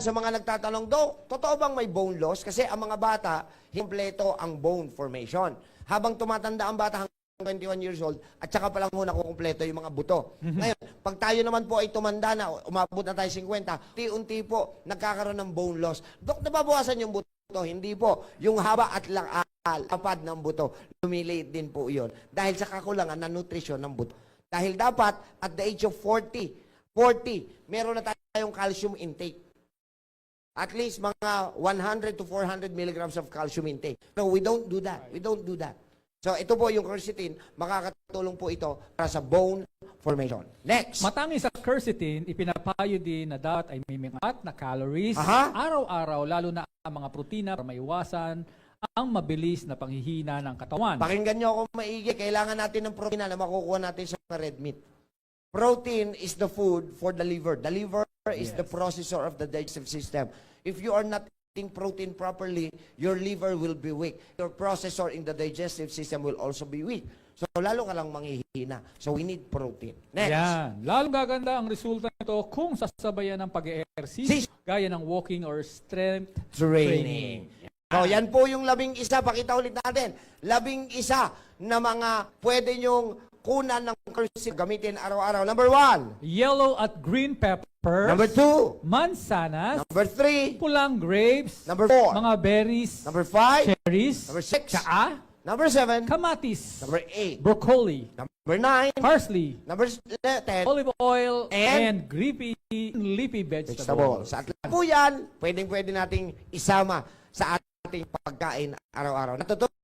sa mga nagtatanong, totoo bang may bone loss? Kasi ang mga bata, kompleto ang bone formation. Habang tumatanda ang bata hanggang 21 years old, at saka palang muna kukumpleto yung mga buto. Ngayon, pag tayo naman po ay tumanda na, umabot na tayo 50, unti-unti po nagkakaroon ng bone loss. Dok, nababawasan yung buto? Hindi po. Yung haba at lapad ng buto, lumiliit din po yun. Dahil sa kakulangan ng nutrisyon ng buto. Dahil dapat, at the age of 40, meron na tayong calcium intake. At least mga 100 to 400 milligrams of calcium intake. No, we don't do that. We don't do that. So, ito po yung quercetin, makakatulong po ito para sa bone formation. Next. Matangis sa quercetin, ipinapayo din na dapat ay may mingat na calories araw-araw, lalo na ang mga protina para maiwasan ang mabilis na panghihina ng katawan. Pakinggan nyo ako maigi. Kailangan natin ng protina na makukuha natin sa red meat. Protein is the food for the liver. The liver is the processor of the digestive system. If you are not eating protein properly, your liver will be weak. Your processor in the digestive system will also be weak. So, lalo ka lang manghihina. So, we need protein. Next. Yan. Lalong gaganda ang resulta nito kung sasabayan ng pag-e-exercise, gaya ng walking or strength training. So, yan po yung 11. Pakita ulit natin. 11 na mga pwede nyong kunan ng quercetin gamitin araw-araw. Number 1. Yellow at green peppers. Number 2. Mansanas. Number 3. Pulang grapes. Number 4. Mga berries. Number 5. Cherries. Number 6. Tsaa. Number 7. Kamatis. Number 8. Broccoli. Number 9. Parsley. Number 10. Olive oil. And And leafy vegetables. Vegetables. Sa atlas po yan, pwedeng-pwede nating isama sa ating pagkain araw-araw. Natutunan